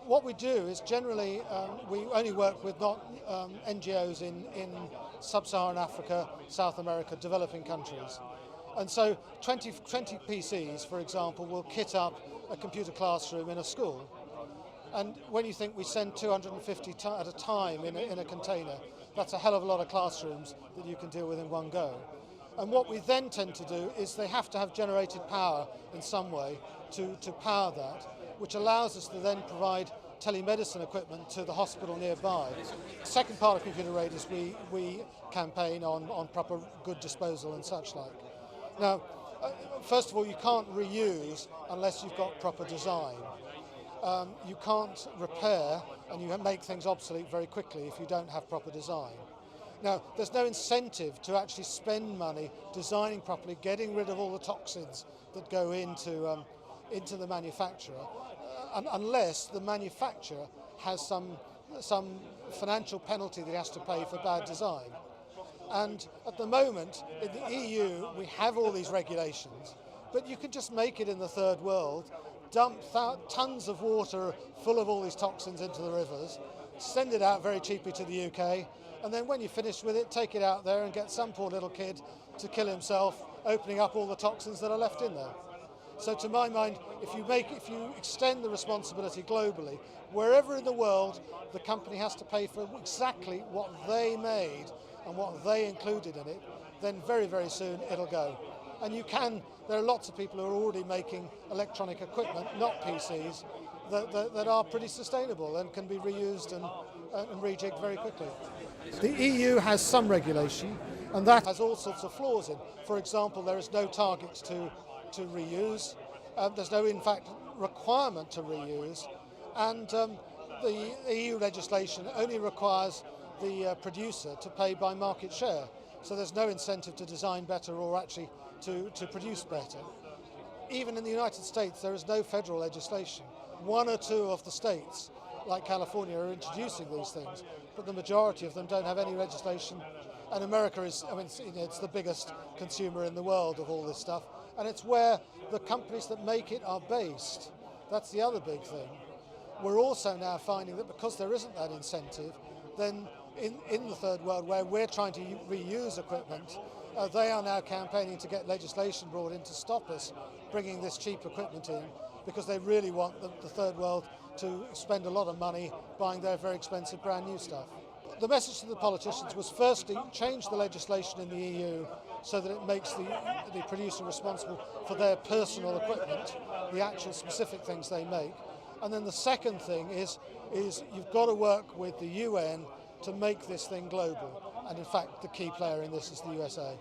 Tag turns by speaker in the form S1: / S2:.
S1: what we do is generally we only work with not NGOs in sub-Saharan Africa, South America, developing countries. And so 20 PCs, for example, will kit up a computer classroom in a school. And when you think we send 250 at a time in a container, that's a hell of a lot of classrooms that you can deal with in one go. And what we then tend to do is they have to have generated power in some way to power that, which allows us to then provide telemedicine equipment to the hospital nearby. The second part of Computer Aid is we campaign on proper good disposal and such like. Now, first of all, you can't reuse unless you've got proper design. You can't repair and you make things obsolete very quickly if you don't have proper design. Now, there's no incentive to actually spend money designing properly, getting rid of all the toxins that go into the manufacturer, unless the manufacturer has some financial penalty that he has to pay for bad design. And at the moment, in the EU, we have all these regulations, but you can just make it in the third world, dump tons of water full of all these toxins into the rivers, send it out very cheaply to the UK, and then when you're finished with it, take it out there and get some poor little kid to kill himself, opening up all the toxins that are left in there. So to my mind, if you extend the responsibility globally, wherever in the world the company has to pay for exactly what they made and what they included in it, then very, very soon it'll go. And there are lots of people who are already making electronic equipment, not PCs, that are pretty sustainable and can be reused and rejigged very quickly. The EU has some regulation, and that has all sorts of flaws in. For example, there is no targets to reuse. There's no, in fact, requirement to reuse, and the EU legislation only requires the producer to pay by market share. So there's no incentive to design better or actually to produce better. Even in the United States, there is no federal legislation. One or two of the states, like California, are introducing these things, but the majority of them don't have any legislation. And America is, it's the biggest consumer in the world of all this stuff, and it's where the companies that make it are based. That's the other big thing. We're also now finding that because there isn't that incentive, then in the third world, where we're trying to reuse equipment, they are now campaigning to get legislation brought in to stop us bringing this cheap equipment in, because they really want the third world to spend a lot of money buying their very expensive brand new stuff. The message to the politicians was firstly change the legislation in the EU so that it makes the producer responsible for their personal equipment, the actual specific things they make. And then the second thing is you've got to work with the UN to make this thing global. And in fact, the key player in this is the USA.